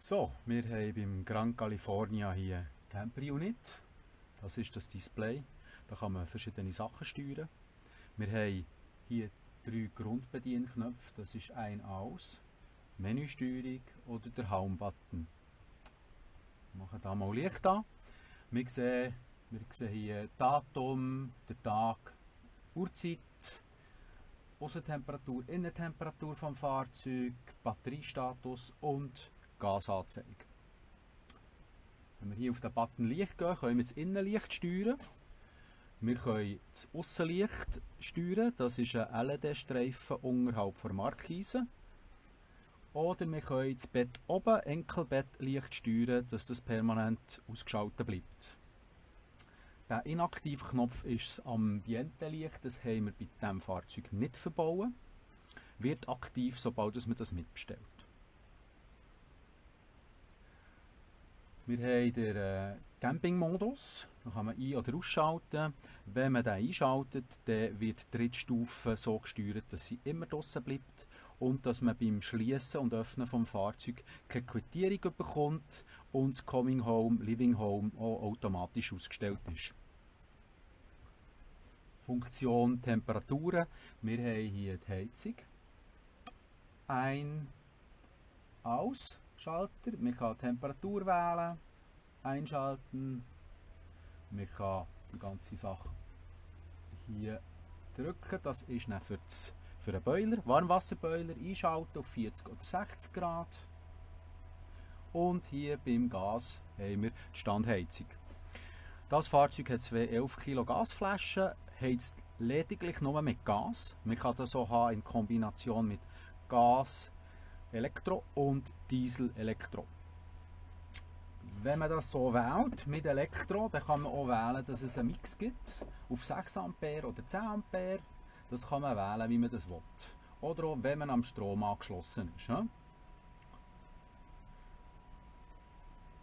So, wir haben beim Gran California hier Camper Unit. Das ist das Display. Da kann man verschiedene Sachen steuern. Wir haben hier 3 Grundbedienknöpfe. Das ist ein Aus, Menüsteuerung oder der Home-Button. Wir machen hier mal Licht an. Wir sehen hier Datum, der Tag, Uhrzeit, Aussentemperatur, Innentemperatur vom Fahrzeug, Batteriestatus und Gasanzeige. Wenn wir hier auf den Button Licht gehen, können wir das Innenlicht steuern. Wir können das Aussenlicht steuern, das ist ein LED-Streifen unterhalb der Markise. Oder wir können das Bett oben, Enkelbettlicht steuern, dass das permanent ausgeschaltet bleibt. Der inaktive Knopf ist das Ambientelicht, das haben wir bei diesem Fahrzeug nicht verbaut. Wird aktiv, sobald man das mitbestellt. Wir haben den Camping-Modus, da kann man ein- oder ausschalten. Wenn man den einschaltet, dann wird die Drittstufe so gesteuert, dass sie immer draussen bleibt und dass man beim Schließen und Öffnen vom Fahrzeug keine Quittierung bekommt und das Coming Home, Living Home auch automatisch ausgestellt ist. Funktion Temperaturen. Wir haben hier die Heizung. Aus. Schalter, man kann die Temperatur wählen, einschalten, man kann die ganze Sache hier drücken, das ist dann für einen Boiler, Warmwasserboiler, einschalten auf 40 oder 60 Grad und hier beim Gas haben wir die Standheizung. Das Fahrzeug hat 2 11 Kilo Gasflaschen, heizt lediglich nur mit Gas, man kann das auch haben in Kombination mit Gas, Elektro und Diesel-Elektro. Wenn man das so wählt mit Elektro, dann kann man auch wählen, dass es einen Mix gibt auf 6 Ampere oder 10 Ampere. Das kann man wählen, wie man das will. Oder auch, wenn man am Strom angeschlossen ist.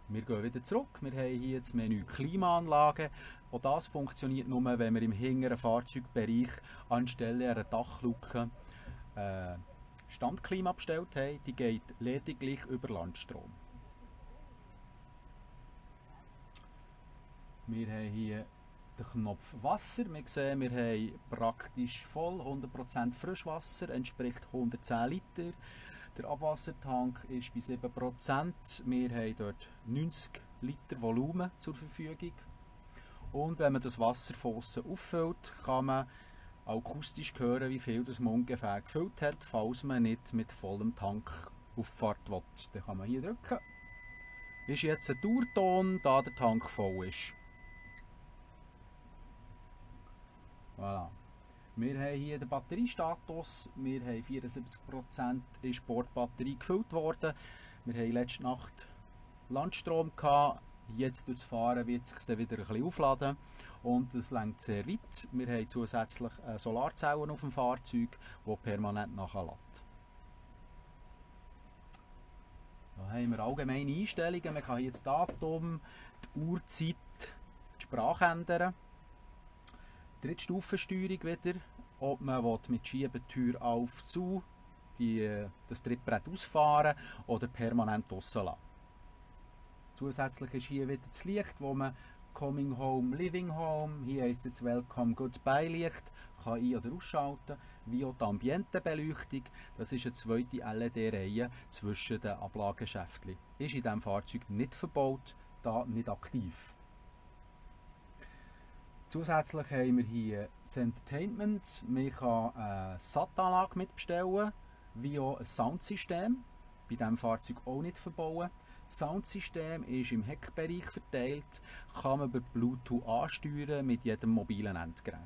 Wir gehen wieder zurück. Wir haben hier das Menü Klimaanlage. Auch das funktioniert nur, wenn wir im hinteren Fahrzeugbereich anstelle einer Dachluke Standklima bestellt haben, die geht lediglich über Landstrom. Wir haben hier den Knopf Wasser. Wir sehen, wir haben praktisch voll 100% Frischwasser, entspricht 110 Liter. Der Abwassertank ist bei 7%. Wir haben dort 90 Liter Volumen zur Verfügung. Und wenn man das Wasser von aussen auffüllt, kann man akustisch hören, wie viel das man ungefähr gefüllt hat, falls man nicht mit vollem Tank auf die Fahrt will. Dann kann man hier drücken. Ist jetzt ein Dauerton, da der Tank voll ist. Voilà. Wir haben hier den Batteriestatus. Wir haben 74% ist die Bordbatterie gefüllt worden. Wir haben letzte Nacht Landstrom gehabt. Jetzt durch das Fahren wird es sich dann wieder ein bisschen aufladen und es reicht sehr weit. Wir haben zusätzlich Solarzellen auf dem Fahrzeug, die permanent nachladen. Da haben wir allgemeine Einstellungen. Man kann hier das Datum, die Uhrzeit, die Sprache ändern. Drittstufensteuerung wieder, ob man mit Schiebetür auf zu das Trittbrett ausfahren oder permanent draussen lassen. Zusätzlich ist hier wieder das Licht, wo man Coming Home, Living Home, hier heisst es jetzt Welcome Goodbye Licht, kann ein- oder ausschalten, wie auch die Ambientebeleuchtung, das ist eine zweite LED-Reihe zwischen den Ablageschäftchen. Ist in diesem Fahrzeug nicht verbaut, da nicht aktiv. Zusätzlich haben wir hier das Entertainment, man kann eine SAT-Anlage mitbestellen, wie auch ein Soundsystem, bei diesem Fahrzeug auch nicht verbaut. Das Soundsystem ist im Heckbereich verteilt, kann man über Bluetooth ansteuern mit jedem mobilen Endgerät.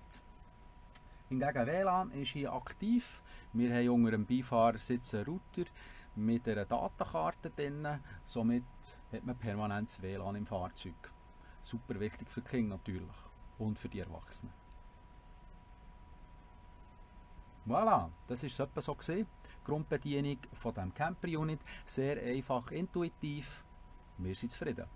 Hingegen WLAN ist hier aktiv. Wir haben unter dem Beifahrersitz einen Router mit einer Datenkarte drin, somit hat man permanentes WLAN im Fahrzeug. Super wichtig für die Kinder natürlich und für die Erwachsenen. Voilà, das war es etwa so gewesen. Grundbedienung von diesem Camper Unit, sehr einfach, intuitiv. Wir sind zufrieden.